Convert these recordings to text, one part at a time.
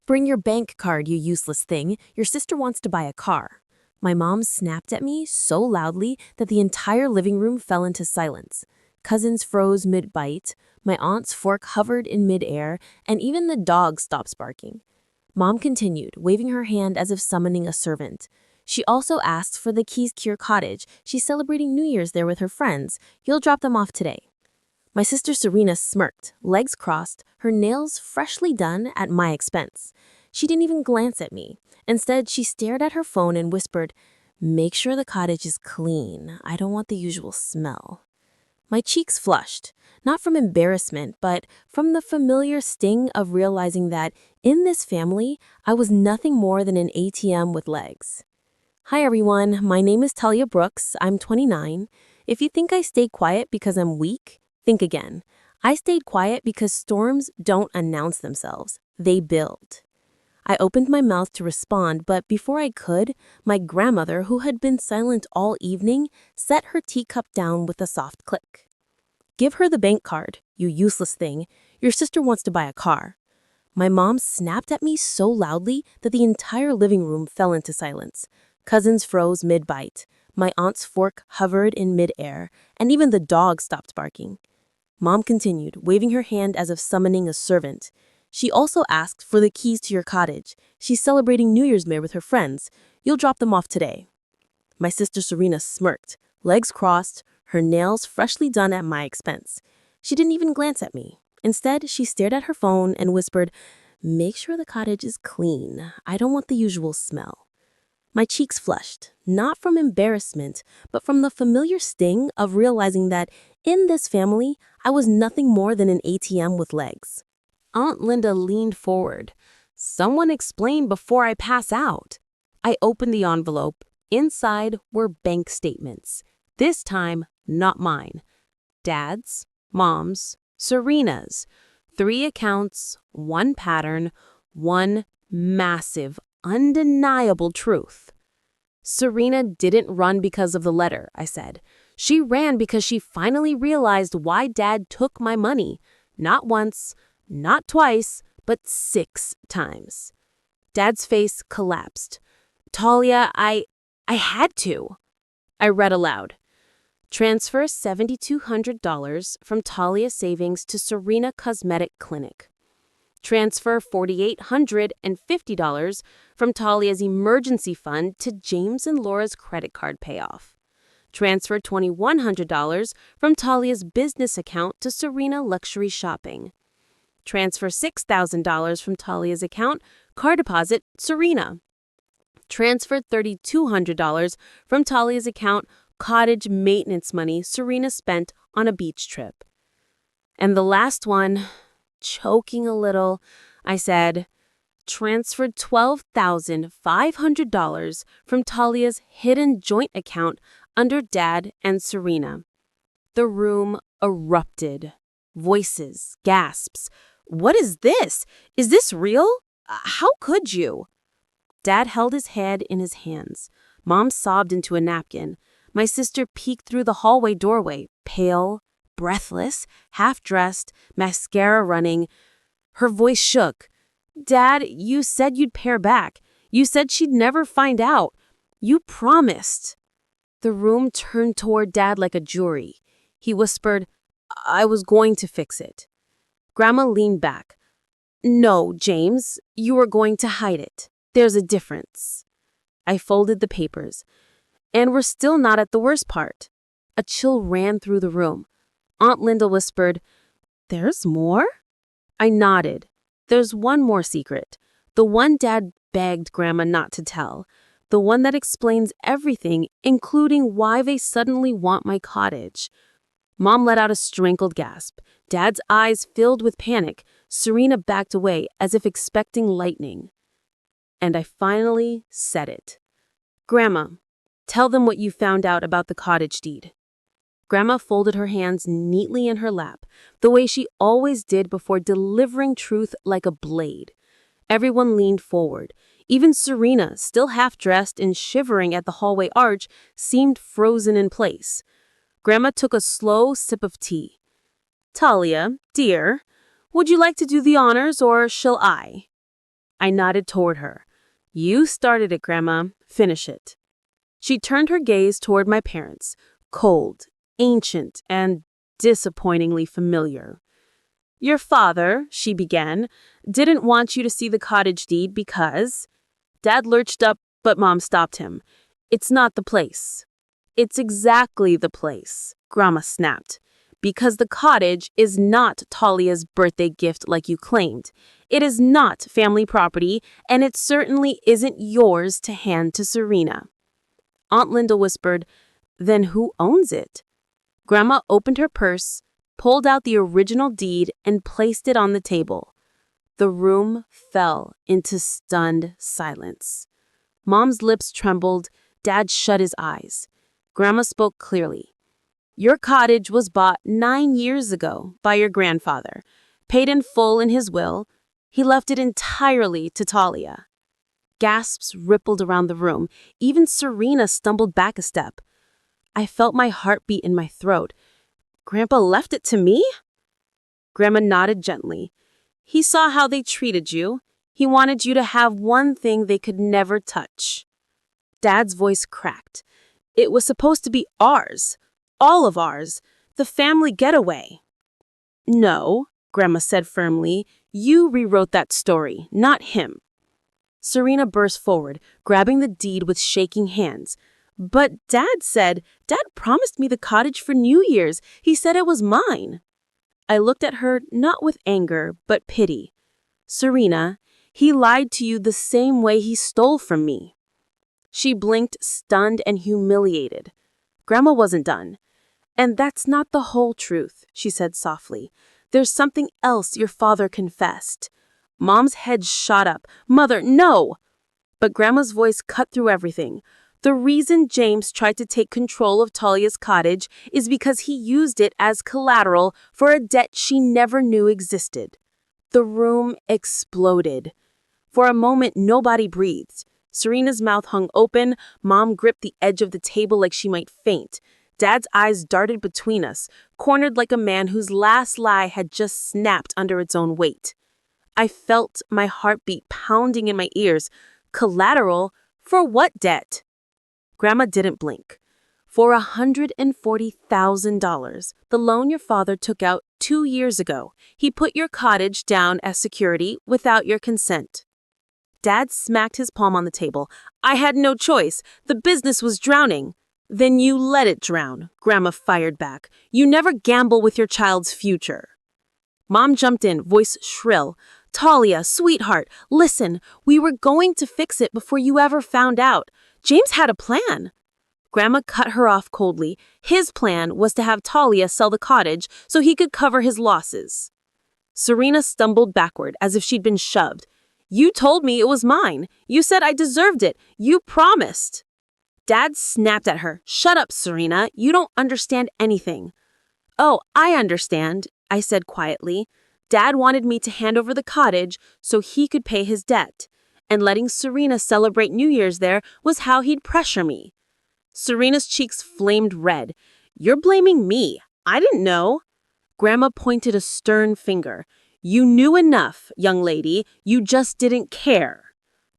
Bring your bank card, you useless thing. Your sister wants to buy a car. My mom snapped at me so loudly that the entire living room fell into silence. Cousins froze mid-bite, my aunt's fork hovered in mid-air, and even the dog stopped barking. Mom continued, waving her hand as if summoning a servant. She also asked for the keys to your cottage. She's celebrating New Year's there with her friends. You'll drop them off today. My sister Serena smirked, legs crossed, her nails freshly done at my expense. She didn't even glance at me. Instead, she stared at her phone and whispered, "Make sure the cottage is clean. I don't want the usual smell." My cheeks flushed, not from embarrassment, but from the familiar sting of realizing that, in this family, I was nothing more than an ATM with legs. Hi everyone, my name is Talia Brooks. I'm 29. If you think I stayed quiet because I'm weak, think again. I stayed quiet because storms don't announce themselves, they build. I opened my mouth to respond, but before I could, my grandmother, who had been silent all evening, set her teacup down with a soft click. "Give her the bank card, you useless thing. Your sister wants to buy a car." My mom snapped at me so loudly that the entire living room fell into silence. Cousins froze mid-bite. My aunt's fork hovered in mid-air, and even the dog stopped barking. Mom continued, waving her hand as if summoning a servant. She also asked for the keys to your cottage. She's celebrating New Year's Day with her friends. You'll drop them off today. My sister Serena smirked, legs crossed, her nails freshly done at my expense. She didn't even glance at me. Instead, she stared at her phone and whispered, "Make sure the cottage is clean. I don't want the usual smell." My cheeks flushed, not from embarrassment, but from the familiar sting of realizing that, in this family, I was nothing more than an ATM with legs. Aunt Linda leaned forward. "Someone explain before I pass out." I opened the envelope. Inside were bank statements. This time, not mine. Dad's, Mom's, Serena's. 3 accounts, 1 pattern, 1 massive, undeniable truth. "Serena didn't run because of the letter," I said. "She ran because she finally realized why Dad took my money. Not once, not twice, but 6 times." Dad's face collapsed. "Talia, I had to." I read aloud. "Transfer $7,200 from Talia Savings to Serena Cosmetic Clinic. Transfer $4,850 from Talia's emergency fund to James and Laura's credit card payoff. Transfer $2,100 from Talia's business account to Serena Luxury Shopping. Transfer $6,000 from Talia's account, car deposit, Serena. Transfer $3,200 from Talia's account, cottage maintenance money Serena spent on a beach trip." And the last one, choking a little, I said, "Transferred $12,500 from Talia's hidden joint account under Dad and Serena." The room erupted. Voices, gasps. "What is this? Is this real? How could you?" Dad held his head in his hands. Mom sobbed into a napkin. My sister peeked through the hallway doorway, pale, breathless, half-dressed, mascara running. Her voice shook. "Dad, you said you'd pare back. You said she'd never find out. You promised." The room turned toward Dad like a jury. He whispered, "I was going to fix it." Grandma leaned back. "No, James, you were going to hide it. There's a difference." I folded the papers. And we're still not at the worst part. A chill ran through the room. Aunt Linda whispered, "There's more?" I nodded. "There's one more secret. The one Dad begged Grandma not to tell. The one that explains everything, including why they suddenly want my cottage." Mom let out a strangled gasp. Dad's eyes filled with panic. Serena backed away as if expecting lightning. And I finally said it. "Grandma, tell them what you found out about the cottage deed." Grandma folded her hands neatly in her lap, the way she always did before delivering truth like a blade. Everyone leaned forward. Even Serena, still half-dressed and shivering at the hallway arch, seemed frozen in place. Grandma took a slow sip of tea. "Talia, dear, would you like to do the honors or shall I?" I nodded toward her. You started it, Grandma. Finish it. She turned her gaze toward my parents, cold, ancient, and disappointingly familiar. Your father, she began, didn't want you to see the cottage deed because... Dad lurched up, but Mom stopped him. It's not the place. It's exactly the place, Grandma snapped. Because the cottage is not Talia's birthday gift like you claimed. It is not family property, and it certainly isn't yours to hand to Serena. Aunt Linda whispered, Then who owns it? Grandma opened her purse, pulled out the original deed, and placed it on the table. The room fell into stunned silence. Mom's lips trembled. Dad shut his eyes. Grandma spoke clearly. Your cottage was bought 9 years ago by your grandfather, paid in full in his will. He left it entirely to Talia. Gasps rippled around the room. Even Serena stumbled back a step. I felt my heartbeat in my throat. Grandpa left it to me? Grandma nodded gently. He saw how they treated you. He wanted you to have one thing they could never touch. Dad's voice cracked. It was supposed to be ours. All of ours. The family getaway. No, Grandma said firmly. You rewrote that story, not him. Serena burst forward, grabbing the deed with shaking hands. But Dad promised me the cottage for New Year's. He said it was mine. I looked at her not with anger, but pity. Serena, he lied to you the same way he stole from me. She blinked, stunned and humiliated. Grandma wasn't done. And that's not the whole truth, she said softly. There's something else your father confessed. Mom's head shot up. Mother, no! But Grandma's voice cut through everything. The reason James tried to take control of Talia's cottage is because he used it as collateral for a debt she never knew existed. The room exploded. For a moment, nobody breathed. Serena's mouth hung open. Mom gripped the edge of the table like she might faint. Dad's eyes darted between us, cornered like a man whose last lie had just snapped under its own weight. I felt my heartbeat pounding in my ears. Collateral? For what debt? Grandma didn't blink. For $140,000, the loan your father took out 2 years ago. He put your cottage down as security without your consent. Dad smacked his palm on the table. I had no choice. The business was drowning. Then you let it drown, Grandma fired back. You never gamble with your child's future. Mom jumped in, voice shrill. Talia, sweetheart, listen, we were going to fix it before you ever found out. James had a plan. Grandma cut her off coldly. His plan was to have Talia sell the cottage so he could cover his losses. Serena stumbled backward as if she'd been shoved. You told me it was mine. You said I deserved it. You promised. Dad snapped at her. Shut up, Serena. You don't understand anything. Oh, I understand, I said quietly. Dad wanted me to hand over the cottage so he could pay his debt. And letting Serena celebrate New Year's there was how he'd pressure me. Serena's cheeks flamed red. You're blaming me. I didn't know. Grandma pointed a stern finger. You knew enough, young lady. You just didn't care.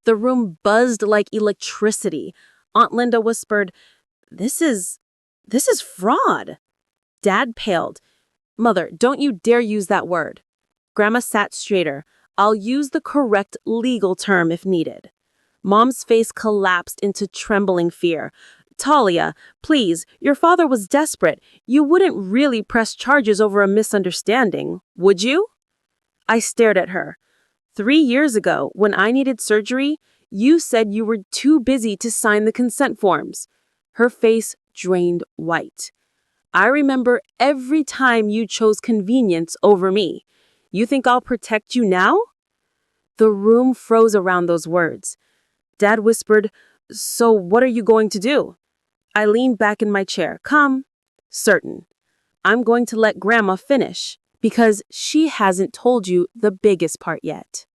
The room buzzed like electricity. Aunt Linda whispered, This is fraud. Dad paled. Mother, don't you dare use that word. Grandma sat straighter. I'll use the correct legal term if needed. Mom's face collapsed into trembling fear. Talia, please, your father was desperate. You wouldn't really press charges over a misunderstanding, would you? I stared at her. 3 years ago, when I needed surgery, you said you were too busy to sign the consent forms. Her face drained white. I remember every time you chose convenience over me. You think I'll protect you now? The room froze around those words. Dad whispered, So what are you going to do? I leaned back in my chair. Calm, certain. I'm going to let Grandma finish, because she hasn't told you the biggest part yet.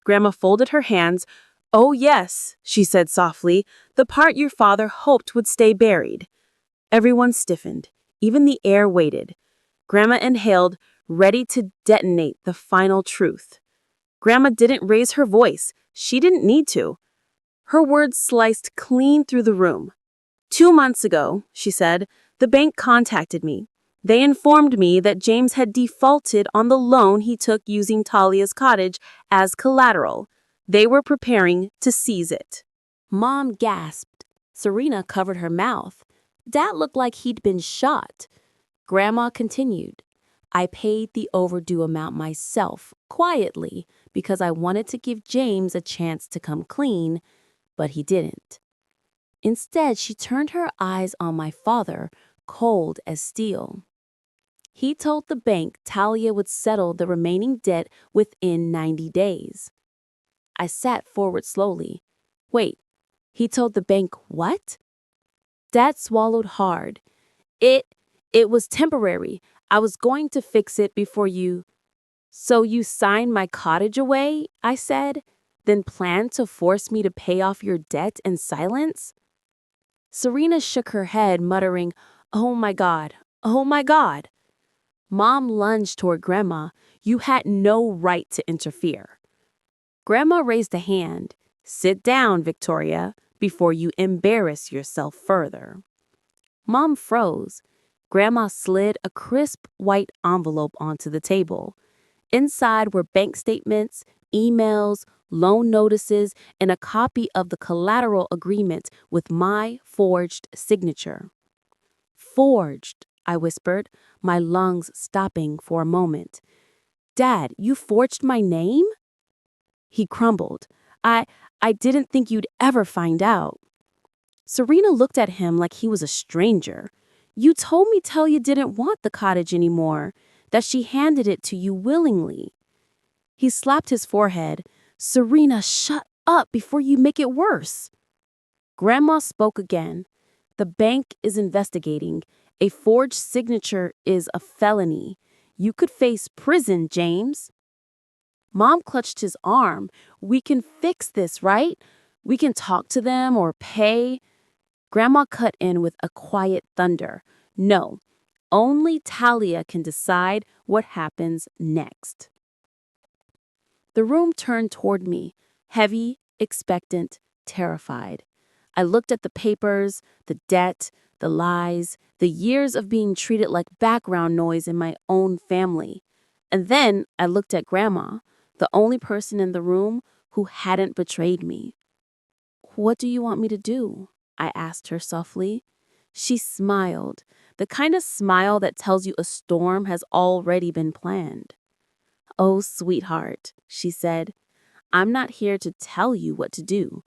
Grandma folded her hands. Oh yes, she said softly, the part your father hoped would stay buried. Everyone stiffened. Even the air waited. Grandma inhaled, ready to detonate the final truth. Grandma didn't raise her voice. She didn't need to. Her words sliced clean through the room. 2 months ago, she said, the bank contacted me. They informed me that James had defaulted on the loan he took using Talia's cottage as collateral. They were preparing to seize it. Mom gasped. Serena covered her mouth. Dad looked like he'd been shot. Grandma continued. I paid the overdue amount myself, quietly, because I wanted to give James a chance to come clean, but he didn't. Instead, she turned her eyes on my father, cold as steel. He told the bank Talia would settle the remaining debt within 90 days. I sat forward slowly. Wait, he told the bank what? Dad swallowed hard. It was temporary. I was going to fix it before you. So you signed my cottage away, I said, then planned to force me to pay off your debt in silence? Serena shook her head, muttering, Oh my God, oh my God. Mom lunged toward Grandma. You had no right to interfere. Grandma raised a hand. Sit down, Victoria, before you embarrass yourself further. Mom froze. Grandma slid a crisp white envelope onto the table. Inside were bank statements, emails, loan notices, and a copy of the collateral agreement with my forged signature. Forged, I whispered, my lungs stopping for a moment. Dad, you forged my name? He crumbled. I didn't think you'd ever find out. Serena looked at him like he was a stranger. You told me Talia didn't want the cottage anymore, that she handed it to you willingly. He slapped his forehead. Serena, shut up before you make it worse. Grandma spoke again. The bank is investigating. A forged signature is a felony. You could face prison, James. Mom clutched his arm. We can fix this, right? We can talk to them or pay. Grandma cut in with a quiet thunder. No, only Talia can decide what happens next. The room turned toward me, heavy, expectant, terrified. I looked at the papers, the debt, the lies, the years of being treated like background noise in my own family. And then I looked at Grandma, the only person in the room who hadn't betrayed me. What do you want me to do? I asked her softly. She smiled, the kind of smile that tells you a storm has already been planned. Oh, sweetheart, she said, I'm not here to tell you what to do.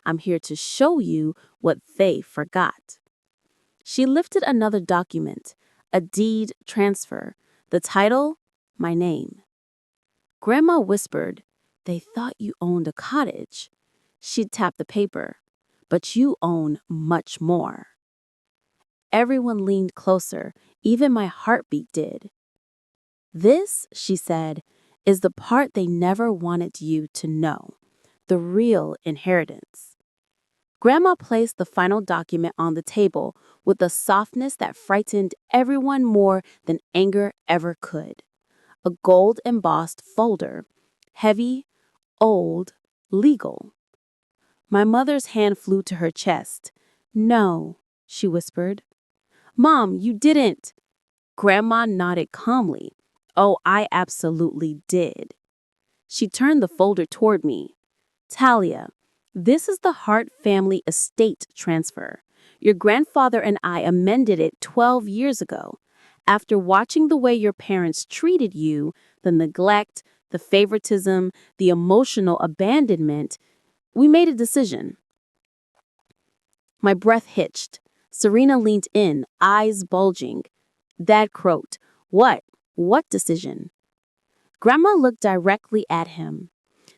I'm here to show you what they forgot. She lifted another document, a deed transfer. The title, my name. Grandma whispered, They thought you owned a cottage. She tapped the paper. But you own much more. Everyone leaned closer, even my heartbeat did. This, she said, is the part they never wanted you to know, the real inheritance. Grandma placed the final document on the table with a softness that frightened everyone more than anger ever could. A gold-embossed folder, heavy, old, legal. My mother's hand flew to her chest. No, she whispered. Mom, you didn't. Grandma nodded calmly. Oh, I absolutely did. She turned the folder toward me. Talia, this is the Hart family estate transfer. Your grandfather and I amended it 12 years ago. After watching the way your parents treated you, the neglect, the favoritism, the emotional abandonment, we made a decision. My breath hitched. Serena leaned in, eyes bulging. Dad croaked. What? What decision? Grandma looked directly at him.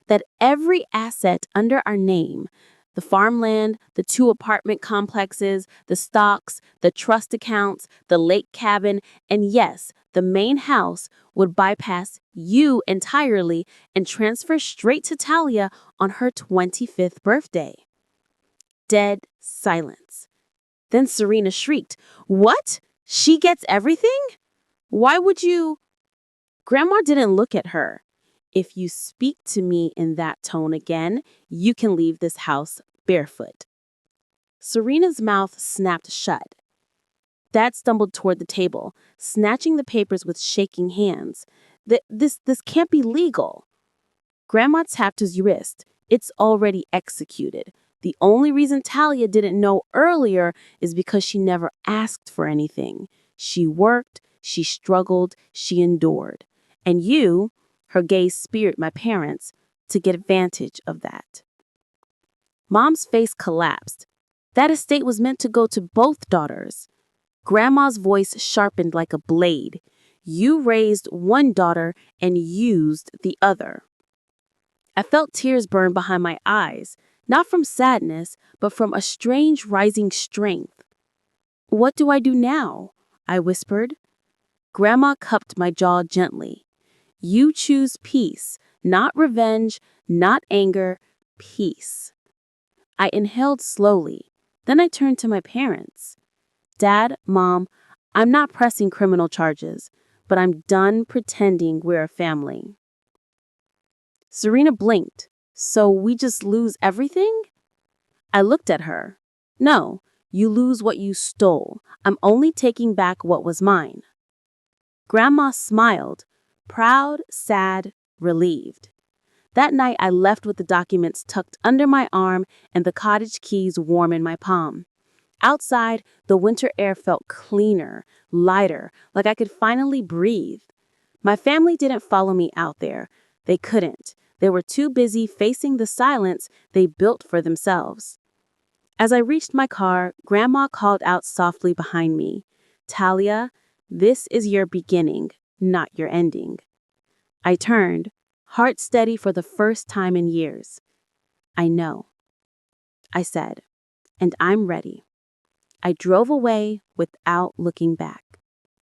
That every asset under our name, the farmland, the 2 apartment complexes, the stocks, the trust accounts, the lake cabin, and yes, the main house would bypass you entirely and transfer straight to Talia on her 25th birthday. Dead silence. Then Serena shrieked, What? She gets everything? Why would you? Grandma didn't look at her. If you speak to me in that tone again, you can leave this house barefoot." Serena's mouth snapped shut. Dad stumbled toward the table, snatching the papers with shaking hands. This can't be legal." Grandma tapped his wrist. "It's already executed. The only reason Talia didn't know earlier is because she never asked for anything. She worked, she struggled, she endured. And you," her gaze speared my parents, "to get advantage of that." Mom's face collapsed. That estate was meant to go to both daughters. Grandma's voice sharpened like a blade. "You raised one daughter and used the other." I felt tears burn behind my eyes, not from sadness, but from a strange rising strength. "What do I do now?" I whispered. Grandma cupped my jaw gently. "You choose peace, not revenge, not anger, peace." I inhaled slowly. Then I turned to my parents. "Dad, Mom, I'm not pressing criminal charges, but I'm done pretending we're a family." Serena blinked. "So we just lose everything?" I looked at her. "No, you lose what you stole. I'm only taking back what was mine." Grandma smiled, proud, sad, relieved. That night I left with the documents tucked under my arm and the cottage keys warm in my palm. Outside, the winter air felt cleaner, lighter, like I could finally breathe. My family didn't follow me out there. They couldn't. They were too busy facing the silence they built for themselves. As I reached my car, Grandma called out softly behind me, "Talia, this is your beginning, not your ending." I turned, heart steady for the first time in years. "I know," I said, "and I'm ready." I drove away without looking back.